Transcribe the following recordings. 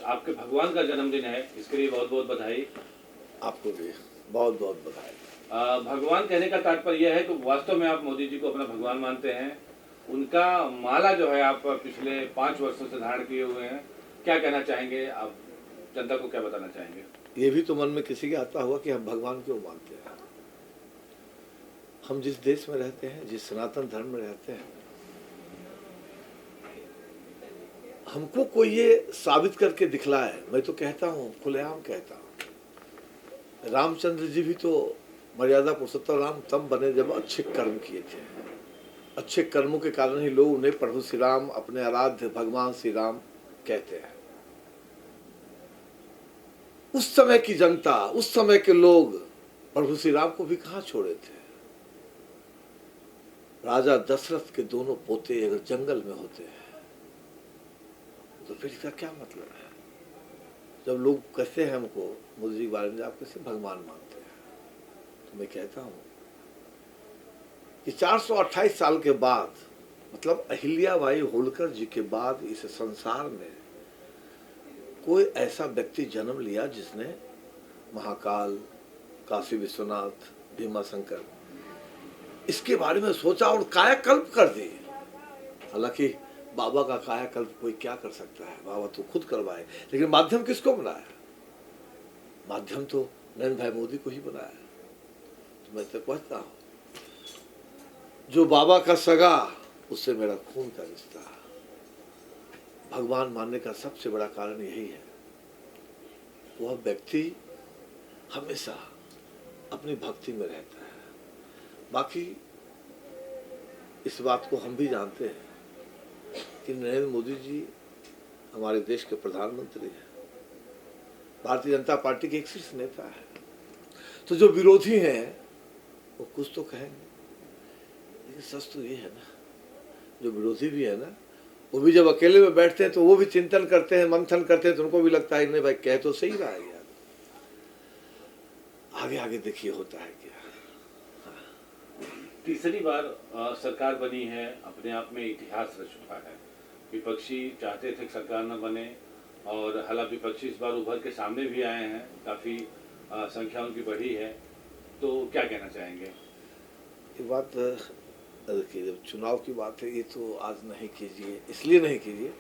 आपके भगवान का जन्मदिन है, इसके लिए बहुत बहुत बधाई। आपको भी बहुत बहुत बधाई। भगवान कहने का तात्पर्य यह है कि वास्तव में आप मोदी जी को अपना भगवान मानते हैं। उनका माला जो है आप पिछले 5 वर्षों से धारण किए हुए हैं, क्या कहना चाहेंगे आप, जनता को क्या बताना चाहेंगे? ये भी तो मन में किसी के आता होगा कि हम भगवान क्यों मानते हैं। हम जिस देश में रहते हैं, जिस सनातन धर्म में रहते हैं, हमको कोई ये साबित करके दिखलाए। मैं तो कहता हूँ, खुलेआम कहता हूँ, रामचंद्र जी भी तो मर्यादा पुरुषोत्तम राम तब बने जब अच्छे कर्म किए थे। अच्छे कर्मों के कारण ही लोग उन्हें प्रभु श्री राम, अपने आराध्य भगवान श्री राम कहते हैं। उस समय की जनता, उस समय के लोग प्रभु श्री राम को भी कहाँ छोड़े थे। राजा दशरथ के दोनों पोते अगर जंगल में होते हैं तो फिर इसका क्या मतलब है? जब लोग कहते हैं हमको मोदी जी के बारे में आप कैसे भगवान मानते हैं, तो मैं कहता हूं कि 428 साल के बाद, मतलब अहिल्याबाई होलकर जी के बाद, इस संसार में कोई ऐसा व्यक्ति जन्म लिया जिसने महाकाल, काशी विश्वनाथ, भीमा शंकर इसके बारे में सोचा और कायाकल्प कर दी। हालांकि बाबा का कायाकल्प कोई क्या कर सकता है, बाबा तो खुद करवाए, लेकिन माध्यम किसको बनाया? माध्यम तो नरेंद्र भाई मोदी को ही बनाया। तो मैं तो कहता हूं, जो बाबा का सगा उससे मेरा खून का रिश्ता। भगवान मानने का सबसे बड़ा कारण यही है, वह व्यक्ति हमेशा अपनी भक्ति में रहता है। बाकी इस बात को हम भी जानते हैं कि नरेंद्र मोदी जी हमारे देश के प्रधानमंत्री हैं, भारतीय जनता पार्टी के एक शीर्ष नेता है। तो जो विरोधी हैं वो कुछ तो कहेंगे, लेकिन सच तो ये है ना, जो विरोधी भी है ना, वो भी जब अकेले में बैठते हैं तो वो भी चिंतन करते हैं, मंथन करते हैं, तो उनको भी लगता है नहीं भाई कह तो सही रहा है यार, आगे आगे देखिए होता है क्या। तीसरी बार सरकार बनी है, अपने आप में इतिहास रच चुका है। विपक्षी चाहते थे कि सरकार न बने, और हालांकि विपक्षी इस बार उभर के सामने भी आए हैं, काफ़ी संख्या उनकी बढ़ी है, तो क्या कहना चाहेंगे? ये बात देखिए, जब चुनाव की बात है, ये तो आज नहीं कीजिए, इसलिए नहीं कीजिए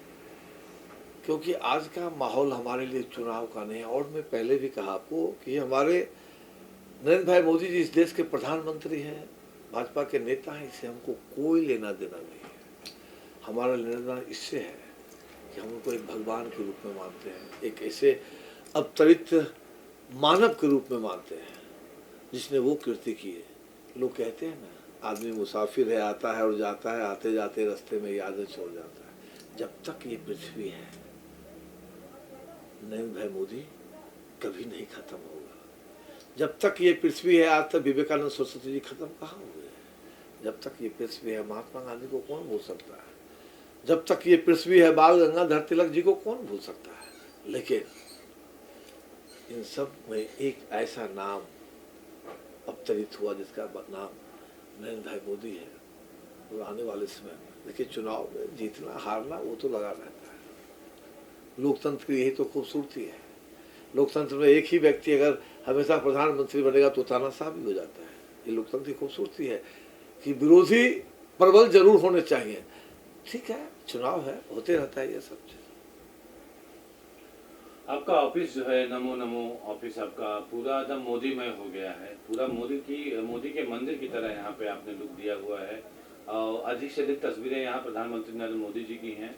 क्योंकि आज का माहौल हमारे लिए चुनाव का नहीं है। और मैं पहले भी कहा आपको कि हमारे नरेंद्र भाई मोदी जी इस देश के प्रधानमंत्री हैं, भाजपा के नेता हैं, इससे हमको कोई लेना देना नहीं है। हमारा लेना देना इससे है कि हम उनको एक भगवान के रूप में मानते हैं, एक ऐसे अवतरित मानव के रूप में मानते हैं जिसने वो कृत्य किए। लोग कहते हैं ना, आदमी मुसाफिर है, आता है और जाता है, आते जाते रास्ते में यादें छोड़ जाता है। जब तक ये पृथ्वी है, नरेंद्र भाई मोदी कभी नहीं खत्म होगा। जब तक ये पृथ्वी है, आज तक विवेकानंद सरस्वती जी खत्म कहाँ हुए? जब तक ये पृथ्वी है, महात्मा गांधी को कौन भूल सकता है? जब तक ये पृथ्वी है, बाल गंगाधर तिलक जी को कौन भूल सकता है? लेकिन इन सब में एक ऐसा नाम अवतरित हुआ जिसका नाम नरेंद्र भाई मोदी है। और आने वाले समय में देखिए, चुनाव में जीतना हारना वो तो लगा रहता है। लोकतंत्र की यही तो खूबसूरती है। लोकतंत्र में एक ही व्यक्ति अगर हमेशा प्रधानमंत्री बनेगा तो तानाशाह भी हो जाता है। ये लोकतंत्र की खूबसूरती है कि विरोधी प्रबल जरूर होने चाहिए। ठीक है, चुनाव है, होते रहता है ये सब चीज। आपका ऑफिस जो है, नमो नमो ऑफिस, आपका पूरा एकदम मोदीमय हो गया है, पूरा मोदी के मंदिर की तरह यहाँ पे आपने लुक दिया हुआ है। और अधिक से अधिक तस्वीरें यहाँ प्रधानमंत्री नरेंद्र मोदी जी की हैं।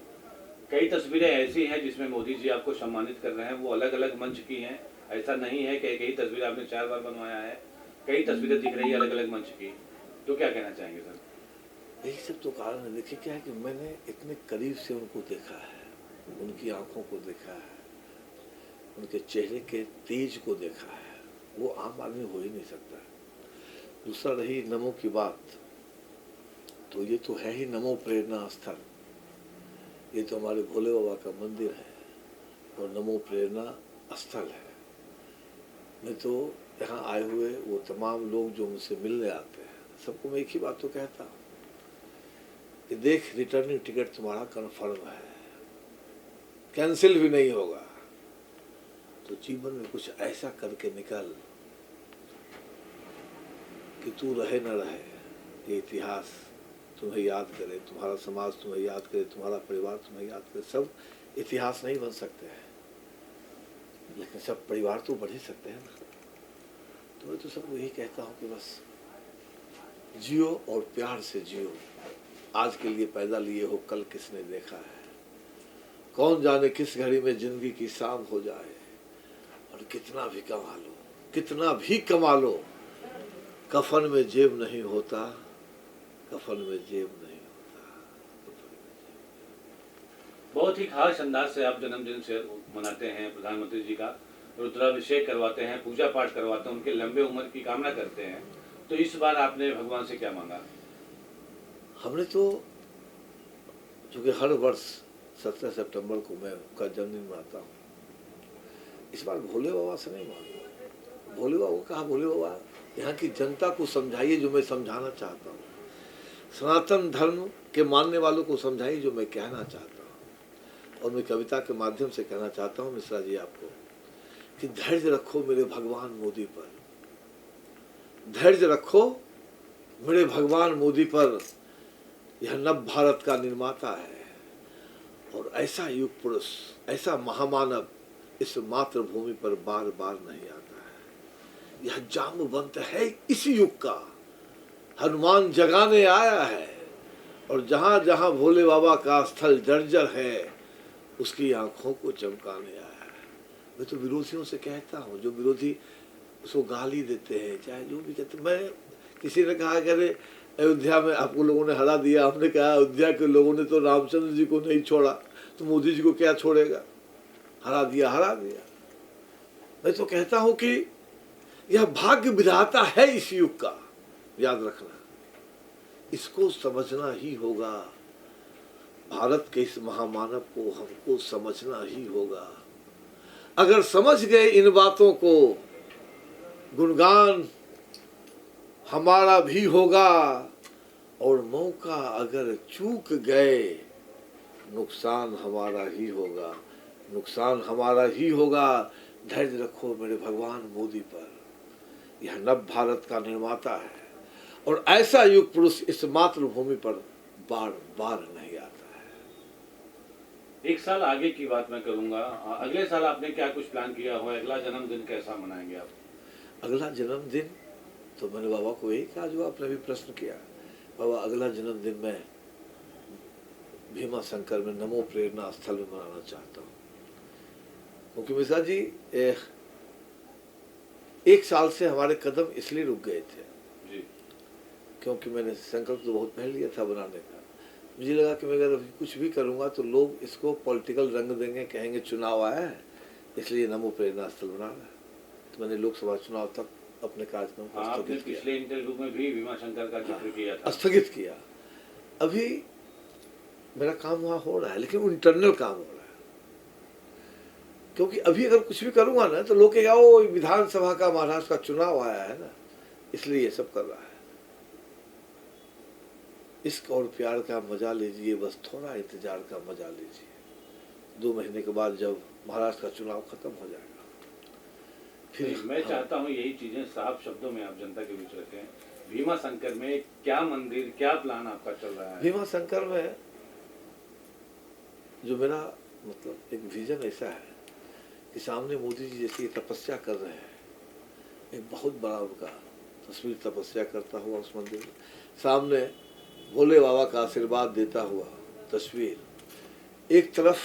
कई तस्वीरें ऐसी हैं जिसमें मोदी जी आपको सम्मानित कर रहे हैं, वो अलग अलग मंच की हैं। ऐसा नहीं है कि एक ही तस्वीर आपने 4 बार बनवाया है, कई तस्वीरें दिख रही है अलग अलग मंच की। तो क्या कहना चाहेंगे सर? यही सब तो कारण है। देखिए क्या है कि मैंने इतने करीब से उनको देखा है, उनकी आंखों को देखा है, उनके चेहरे के तेज को देखा है, वो आम आदमी हो ही नहीं सकता। दूसरा रही नमो की बात, तो ये तो है ही नमो प्रेरणा स्थल। ये तो हमारे भोले बाबा का मंदिर है और नमो प्रेरणा स्थल है। मैं तो यहाँ आए हुए वो तमाम लोग जो मुझसे मिलने आते हैं, सबको मैं एक ही बात तो कहता हूँ कि देख, रिटर्निंग टिकट तुम्हारा कन्फर्म है, कैंसिल भी नहीं होगा। तो जीवन में कुछ ऐसा करके निकल कि तू रहे न रहे, ये इतिहास तुम्हें याद करे, तुम्हारा समाज तुम्हें याद करे, तुम्हारा परिवार तुम्हें याद करे। सब इतिहास नहीं बन सकते हैं, लेकिन सब परिवार तो बढ़ ही सकते हैं ना। तो मैं तो सबको यही कहता हूँ कि बस जियो और प्यार से जियो। आज के लिए पैदा लिए हो, कल किसने देखा है। कौन जाने किस घड़ी में जिंदगी की शाम हो जाए। और कितना भी कमा लो, कितना भी कमा लो, कफन में जेब नहीं होता, कफन में जेब नहीं होता। बहुत ही खास अंदाज से आप जन्मदिन से मनाते हैं, प्रधानमंत्री जी का रुद्राभिषेक करवाते हैं, पूजा पाठ करवाते हैं, उनके लंबे उम्र की कामना करते हैं। तो इस बार आपने भगवान से क्या मांगा? हमने तो चूँकि हर वर्ष 17 सितंबर को मैं उनका जन्मदिन मनाता हूँ, इस बार भोले बाबा से नहीं मांगा। भोले बाबा को कहा, भोले बाबा यहाँ की जनता को समझाइए जो मैं समझाना चाहता हूँ, सनातन धर्म के मानने वालों को समझाइए जो मैं कहना चाहता हूँ। और मैं कविता के माध्यम से कहना चाहता हूँ मिश्रा जी आपको कि धैर्य रखो मेरे भगवान मोदी पर, धैर्य रखो मेरे भगवान मोदी पर। यह नव भारत का निर्माता है और ऐसा युग पुरुष, ऐसा महामानव इस मातृभूमि पर बार बार नहीं आता है। यह जामवंत है इसी युग का, हनुमान जगाने आया है। और जहाँ जहाँ भोले बाबा का स्थल जर्जर है, उसकी आंखों को चमकाने आया है। मैं तो विरोधियों से कहता हूँ, जो विरोधी उसको गाली देते हैं, चाहे जो भी कहते, मैं किसी ने कहा कि अरे अयोध्या में आपको लोगों ने हरा दिया, हमने कहा अयोध्या के लोगों ने तो रामचंद्र जी को नहीं छोड़ा, तो मोदी जी को क्या छोड़ेगा। हरा दिया, हरा दिया। मैं तो कहता हूं कि यह भाग्य विधाता है इस युग का, याद रखना, इसको समझना ही होगा। भारत के इस महामानव को हमको समझना ही होगा। अगर समझ गए इन बातों को, गुणगान हमारा भी होगा। और मौका अगर चूक गए, नुकसान हमारा ही होगा, नुकसान हमारा ही होगा। धैर्य रखो मेरे भगवान मोदी पर, यह नव भारत का निर्माता है और ऐसा युग पुरुष इस मातृभूमि पर बार बार नहीं आता है। एक साल आगे की बात मैं करूंगा, अगले साल आपने क्या कुछ प्लान किया हो? अगला जन्मदिन कैसा मनाएंगे आप? अगला जन्मदिन तो मैंने बाबा को यही कहा जो आपने भी प्रश्न किया। बाबा अगला जन्मदिन मैं भीमा शंकर में नमो प्रेरणा स्थल में मनाना चाहता हूँ। क्योंकि मिश्रा जी, एक साल से हमारे कदम इसलिए रुक गए थे जी, क्योंकि मैंने संकल्प तो बहुत पहले लिया था बनाने का। मुझे लगा कि मैं अगर अभी कुछ भी करूँगा तो लोग इसको पॉलिटिकल रंग देंगे, कहेंगे चुनाव आया है इसलिए नमो प्रेरणा स्थल बना रहा है। तो मैंने लोकसभा चुनाव तक अपने कार्यक्रम को आपने पिछले इंटरव्यू में भी भीमा शंकर का जिक्र किया था। स्थगित किया। अभी मेरा काम वहाँ हो रहा है, लेकिन वो इंटरनल काम हो रहा है। क्योंकि अभी अगर कुछ भी करूँगा ना तो लोग कहेगा वो विधानसभा का महाराष्ट्र का चुनाव आया है ना, इसलिए ये सब कर रहा है। इश्क और प्यार का मजा लीजिए, बस थोड़ा इंतजार का मजा लीजिए। 2 महीने के बाद जब महाराष्ट्र का चुनाव खत्म हो जाएगा फिर मैं चाहता हूँ यही चीजें साफ शब्दों में आप जनता के बीच रखें। भीमा शंकर में क्या मंदिर, क्या प्लान आपका चल रहा है? भीमा शंकर में जो मेरा मतलब एक विजन ऐसा है कि सामने मोदी जी जैसी तपस्या कर रहे हैं, एक बहुत बड़ा उनका तस्वीर तपस्या करता हुआ उस मंदिर में, सामने भोले बाबा का आशीर्वाद देता हुआ तस्वीर, एक तरफ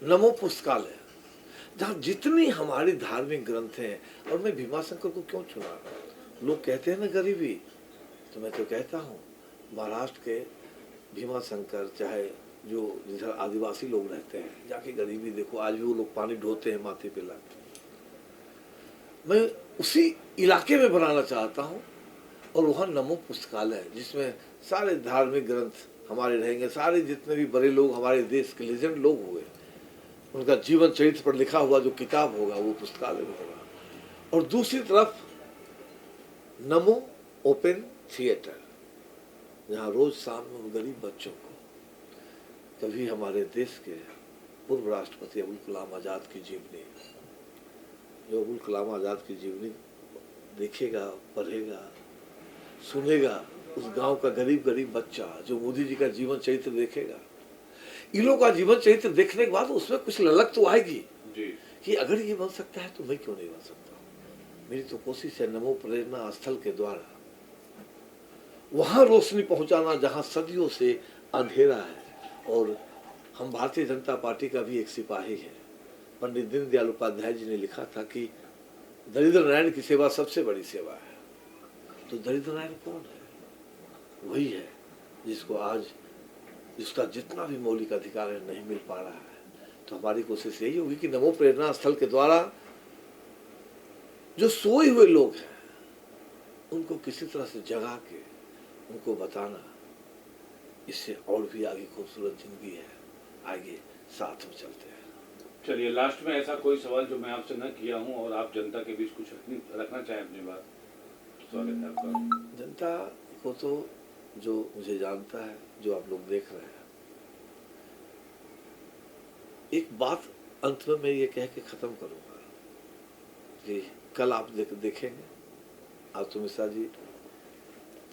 नमो पुस्तकालय जहाँ जितनी हमारी धार्मिक ग्रंथ हैं। और मैं भीमा शंकर को क्यों चुना? लोग कहते हैं ना गरीबी, तो मैं तो कहता हूँ महाराष्ट्र के भीमा शंकर, चाहे जो जिधर आदिवासी लोग रहते हैं, जाके गरीबी देखो, आज भी वो लोग पानी ढोते हैं माथे पे लाके। मैं उसी इलाके में बनाना चाहता हूँ और वहाँ नमो पुस्तकालय जिसमें सारे धार्मिक ग्रंथ हमारे रहेंगे, सारे जितने भी बड़े लोग हमारे देश के लेजेंड लोग हुए उनका जीवन चरित्र पर लिखा हुआ जो किताब होगा वो पुस्तकालय में होगा। और दूसरी तरफ नमो ओपन थिएटर, जहाँ रोज शाम में गरीब बच्चों को, कभी हमारे देश के पूर्व राष्ट्रपति अबुल कलाम आजाद की जीवनी, जो अबुल कलाम आज़ाद की जीवनी देखेगा, पढ़ेगा, सुनेगा, उस गांव का गरीब बच्चा जो मोदी जी का जीवन चरित्र देखेगा, इन लोगों का जीवन चरित्र देखने के बाद उसमें कुछ ललक तो आएगी जी। कि अगर ये बन सकता है तो मैं क्यों नहीं बन सकता। मेरी तो कोशिश है नमो प्रेरणा स्थल के द्वारा वहां रोशनी पहुंचाना जहां सदियों से अंधेरा है। और हम भारतीय जनता पार्टी का भी एक सिपाही है। पंडित दीनदयाल उपाध्याय जी ने लिखा था कि दरिद्र नारायण की सेवा सबसे बड़ी सेवा है। तो दरिद्र नारायण कौन है? वही है जिसको आज जिसका जितना भी मौलिक अधिकार है नहीं मिल पा रहा है। तो हमारी कोशिश यही होगी कि नमो प्रेरणा स्थल के द्वारा जो सोए हुए लोग हैं उनको किसी तरह से जगा के उनको बताना, इससे और भी आगे खूबसूरत जिंदगी है, आगे साथ में चलते हैं। चलिए, लास्ट में ऐसा कोई सवाल जो मैं आपसे न किया हूं और आप जनता के बीच कुछ रखना चाहें अपनी बात, स्वागत है आपका। जनता को तो जो मुझे जानता है, जो आप लोग देख रहे हैं, एक बात अंत में मैं ये कह के खत्म करूंगा कि कल आप देखेंगे, आप तो मिश्रा जी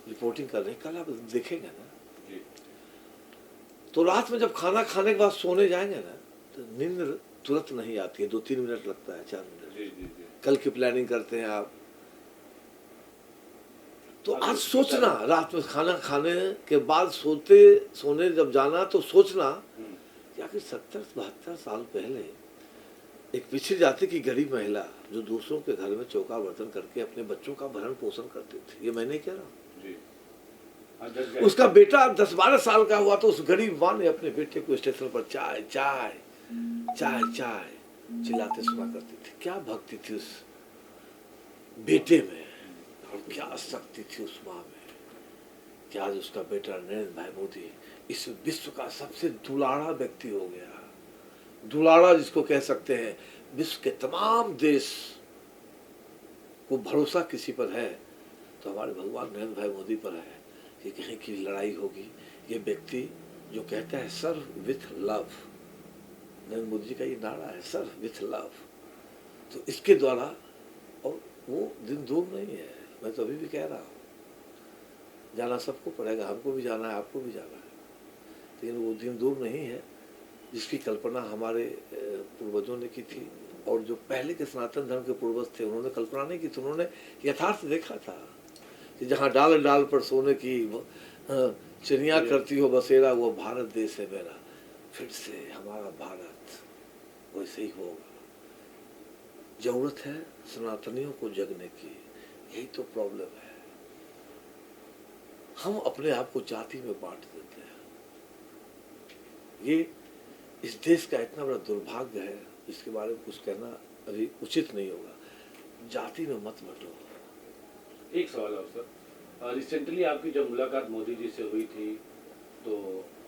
रिपोर्टिंग कर रहे हैं, कल आप देखेंगे ना जी। तो रात में जब खाना खाने के बाद सोने जाएंगे ना तो नींद तुरंत नहीं आती है, 2-3 मिनट लगता है, 4 मिनट। जी जी जी। कल की प्लानिंग करते हैं आप, तो आज सोचना, रात में खाना खाने के बाद सोने जब जाना तो सोचना कि आखिर 70-72 साल पहले एक पिछड़ी जाति की गरीब महिला जो दूसरों के घर में चौका बर्तन करके अपने बच्चों का भरण पोषण करती थी, ये मैं नहीं कह रहा हूँ, उसका बेटा 10-12 साल का हुआ तो उस गरीब माँ ने अपने बेटे को स्टेशन पर चाय चाय चाय चाय चिल्लाते सुना करती थी। क्या भक्ति थी उस बेटे में और क्या शक्ति थी उस माँ में कि आज उसका बेटा नरेंद्र भाई मोदी इस विश्व का सबसे दुलारा व्यक्ति हो गया। दुलारा जिसको कह सकते हैं, विश्व के तमाम देश को भरोसा किसी पर है तो हमारे भगवान नरेंद्र भाई मोदी पर है कि कहीं की लड़ाई होगी, ये व्यक्ति जो कहता है सर्व विथ लव, नरेंद्र मोदी जी का ये नारा है, सर्व विथ लव। तो इसके द्वारा, और वो दिन दूर नहीं है, मैं तो अभी भी कह रहा हूँ, जाना सबको पड़ेगा, हमको भी जाना है, आपको भी जाना है, लेकिन वो दिन दूर नहीं है जिसकी कल्पना हमारे पूर्वजों ने की थी। और जो पहले के सनातन धर्म के पूर्वज थे उन्होंने कल्पना नहीं की थी, उन्होंने यथार्थ देखा था कि जहाँ डाल डाल पर सोने की चिड़िया करती हो बसेरा, वो भारत देश है मेरा, फिर से हमारा भारत वैसे ही होगा। जरूरत है सनातनियों को जगने की, यही तो प्रॉब्लम है। हम अपने आप को जाति में बांट देते हैं, ये इस देश का इतना बड़ा दुर्भाग्य है, इसके बारे में कुछ कहना अभी उचित नहीं होगा। जाति में मत बटो। एक सवाल और सर, रिसेंटली आपकी जब मुलाकात मोदी जी से हुई थी तो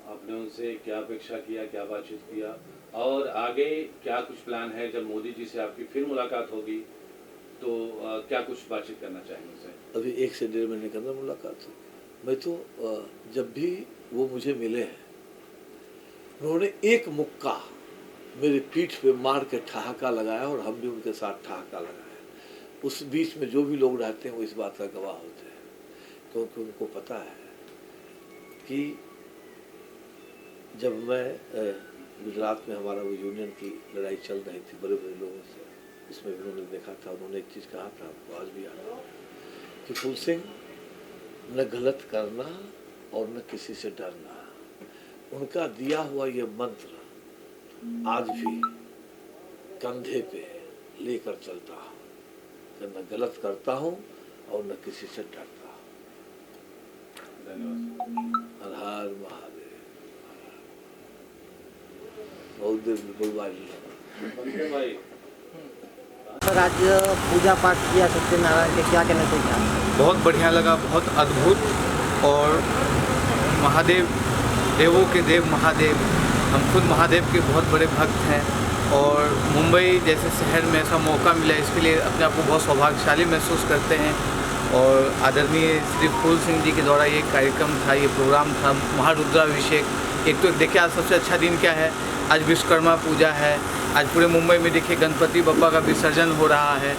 आपने उनसे क्या अपेक्षा किया, क्या बातचीत किया, और आगे क्या कुछ प्लान है? जब मोदी जी से आपकी फिर मुलाकात होगी तो क्या कुछ बातचीत करना चाहेंगे सर? अभी 1 से 1.5 महीने के अंदर मुलाकात हुई। मैं तो जब भी वो मुझे मिले हैं, उन्होंने एक मुक्का मेरी पीठ पे मार के ठहाका लगाया और हम भी उनके साथ ठहाका लगाया। उस बीच में जो भी लोग रहते हैं वो इस बात का गवाह होते हैं, क्योंकि उनको पता है कि जब मैं गुजरात में हमारा वो यूनियन की लड़ाई चल रही थी बड़े बड़े लोगों से, उसमें भी उन्होंने देखा था, उन्होंने एक चीज़ कहा था, आपको आज भी याद है कि फूल सिंह, न गलत करना और न किसी से डरना। उनका दिया हुआ ये मंत्र आज भी कंधे पे लेकर चलता हूँ कि न गलत करता हूँ और न किसी से डरता हूँ। धन्यवाद। हर हर महादेव। बहुत देर बुलवाई भाई, सर आज पूजा पाठ किया सत्यनारायण के, क्या कहना चाहिए? बहुत बढ़िया लगा, बहुत अद्भुत। और महादेव, देवों के देव महादेव, हम खुद महादेव के बहुत बड़े भक्त हैं और मुंबई जैसे शहर में ऐसा मौका मिला, इसके लिए अपने आप को बहुत सौभाग्यशाली महसूस करते हैं। और आदरणीय श्री फूल सिंह जी के द्वारा ये कार्यक्रम था, ये प्रोग्राम था महारुद्राभिषेक। एक तो देखिए आज सबसे अच्छा दिन क्या है, आज विश्वकर्मा पूजा है, आज पूरे मुंबई में देखिए गणपति बप्पा का विसर्जन हो रहा है।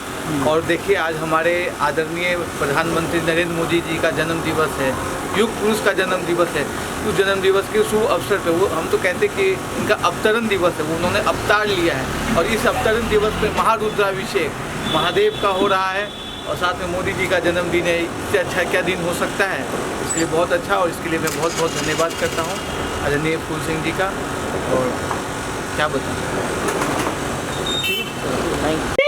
और देखिए आज हमारे आदरणीय प्रधानमंत्री नरेंद्र मोदी जी का जन्म दिवस है, युग पुरुष का जन्म दिवस है। उस जन्म दिवस के शुभ अवसर पे वो हम तो कहते कि इनका अवतरण दिवस है, वो उन्होंने अवतार लिया है। और इस अवतरण दिवस पे महारुद्राभिषेक महादेव का हो रहा है और साथ में मोदी जी का जन्मदिन है। इससे अच्छा क्या दिन हो सकता है। इसके लिए बहुत अच्छा, और इसके लिए मैं बहुत बहुत धन्यवाद करता हूँ आदरणीय फूल सिंह जी का। और क्या बताऊँ,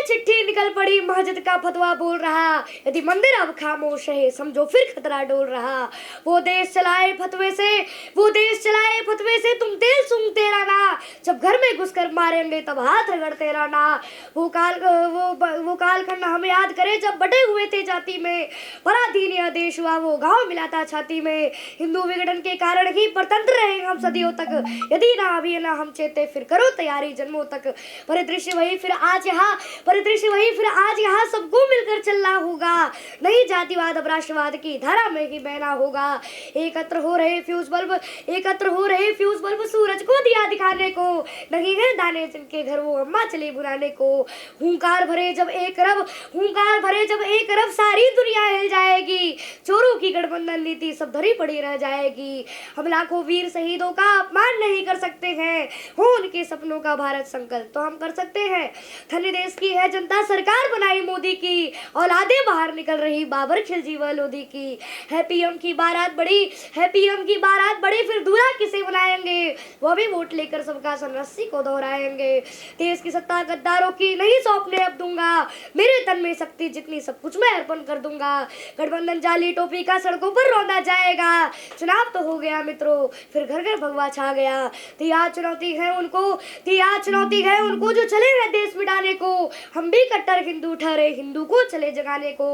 चिट्ठी निकल पड़ी मस्जिद का फतवा बोल रहा, यदि मंदिर अब खामोश है समझो फिर खतरा डोल रहा। वो देश चलाए फतवे से, वो देश चलाए फतवे से तुम तेल सूंघते रहना, जब घर में घुसकर मारेंगे तब हाथ रगड़ते रहना। वो कालखंड हमें याद करे जब बटे हुए थे जाति में, पराधीन यह देश हुआ वो गाँव मिलाता छाती में। हिंदू विघटन के कारण ही परतंत्र रहे हम सदियों तक, यदि ना अभी ना हम चेते फिर करो तैयारी जन्मों तक। परिदृश्य वही फिर आज यहाँ, परिदृश्य वही फिर आज यहाँ सबको मिलकर चलना होगा, नहीं जातिवाद अब राष्ट्रवाद की धारा में ही बहना होगा। एकत्र हो रहे फ्यूज बल्ब, एकत्र हो रहे फ्यूज बल्ब सूरज को दिया दिखाने को, नहीं है दाने जिनके घर वो अम्मा चली बुलाने को। हुंकार भरे जब एक रब, हुंकार भरे जब एक रब सारी दुनिया हिल जाएगी, चोरों की गठबंधन नीति सब धरी पड़ी रह जाएगी। हम लाखों वीर शहीदों का अपमान नहीं कर सकते हैं, हो उनके सपनों का भारत संकल्प तो हम कर सकते हैं। धन्य देश की है जनता सरकार बनाई मोदी की, औलादे बाहर निकल रही बाबर खिलजी व लोधी की। है पीएम की बारात बड़ी, है पीएम की बारात बड़ी, फिर दूल्हा किसे बनाएंगे, वो भी वोट लेकर सबका सन्नस्सी को दोहराएंगे। देश की सत्ता गद्दारों की नहीं सौंपने अब दूंगा, मेरे तन में शक्ति जितनी सब कुछ मैं अर्पण कर दूंगा। गठबंधन जाली टोपी का सड़कों पर रौंदा जाएगा, चुनाव तो हो गया मित्रों फिर घर घर भगवा छा गया। तैयार चुनौती है उनको, तैयार चुनौती है उनको जो चले हैं देश मिटाने को। हम भी कट्टर हिंदू ठहरे, हिंदू को चले जगाने को।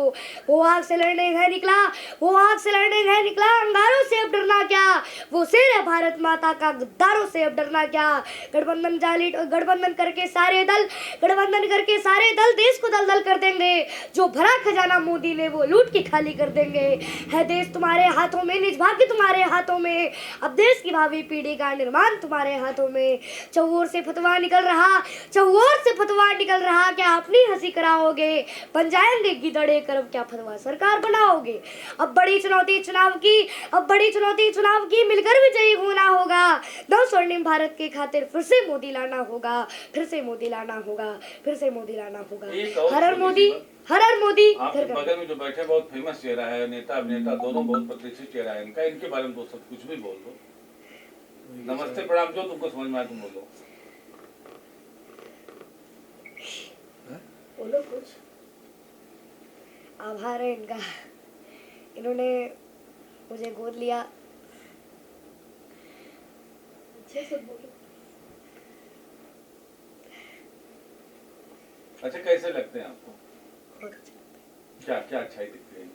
वो आग से लड़ने है निकला, वो आग से लड़ने है निकला, अंगारों से अब डरना क्या, वो शेर है भारत माता का, गद्दारों से अब डरना क्या। गठबंधन जाली, गठबंधन करके सारे दल, गठबंधन करके सारे दल देश को दलदल कर देंगे, जो भरा खजाना मोदी ने वो लूट के खाली कर देंगे। है देश तुम्हारे हाथों में, निज भाग्य तुम्हारे हाथों में, अब देश की भावी पीढ़ी का निर्माण तुम्हारे हाथों में। चौओर से फतवा निकल रहा, चौओर से फतवा निकल रहा, क्या अपनी हंसी कराओगे, बन जाएंगे गिदड़े करब क्या फतवा सरकार बनाओगे। अब बड़ी चुनौती चुनाव की, अब बड़ी चुनौती चुनाव की, मिलकर विजयी होना होगा। नव स्वर्णिम भारत के खातिर फिर से मोदी लाना होगा, फिर से मोदी लाना होगा, फिर से मोदी लाना होगा। हर हर मोदी, हर हर मोदी। आपके बगल में जो बैठे बहुत फेमस चेहरा है, नेता अभिनेता दोनों बहुत प्रतिष्ठित चेहरा है इनका, इनके बारे में तो सब कुछ भी बोल दो। नमस्ते प्रणाम, जो तुमको समझ में आए तुम बोलो। बोलो कुछ। आभार है इनका, इन्होंने मुझे गोद लिया। अच्छे से बोलो। अच्छा कैसे लगते हैं आपको? बहुत अच्छा लगता है। क्या क्या अच्छाई दिखती है?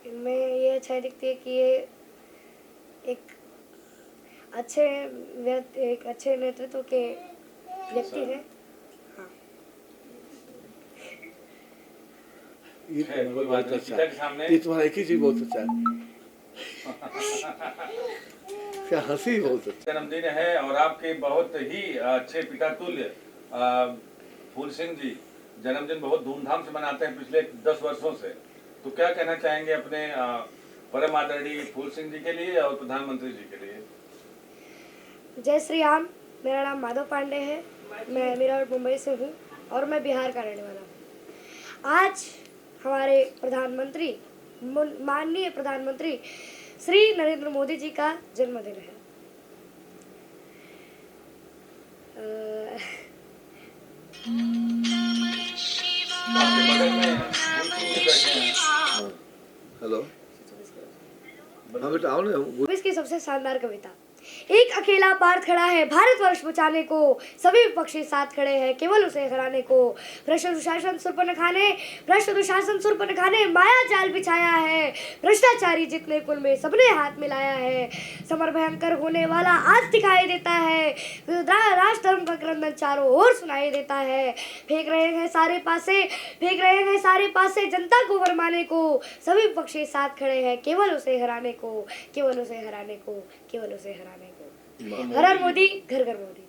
इनमें ये अच्छाई दिखती है कि ये एक अच्छे नेतृत्व के व्यक्ति हैं। ये कोई बात नहीं, पिता के सामने ये तुम्हारा एक ही चीज बहुत अच्छा है, क्या हंसी बहुत अच्छा। जन्मदिन है और आपके बहुत ही अच्छे पिता तुल्य फूल सिंह जी जन्मदिन बहुत धूमधाम से मनाते हैं पिछले 10 वर्षों से, तो क्या कहना चाहेंगे अपने परम आदरणीय फूल सिंह जी के लिए और प्रधानमंत्री जी के लिए? जय श्री राम। मेरा नाम माधव पांडे है, मैं मीरठ मुंबई से हूँ और मैं बिहार का रहने वाला हूँ। आज हमारे प्रधानमंत्री, माननीय प्रधानमंत्री श्री नरेंद्र मोदी जी का जन्मदिन है। हेलो, हाँ बेटा आओ ना। इसकी सबसे शानदार कविता। एक अकेला पार्थ खड़ा है भारतवर्ष बचाने को, सभी विपक्षी साथ खड़े हैं केवल उसे हराने को। भ्रष्ट दुशासन शूर्पणखा ने माया जाल बिछाया है, भ्रष्टाचारी जितने कुल में सबने हाथ मिलाया है। समर भयंकर होने वाला आज दिखाई देता है, राष्ट्र धर्म का क्रंदन चारों ओर सुनाई देता है। फेंक रहे हैं सारे पासे जनता को भरमाने को, सभी विपक्षी साथ खड़े हैं केवल उसे हराने को, केवल उसे हराने को, केवल उसे हराने को। हर हर मोदी, घर घर मोदी।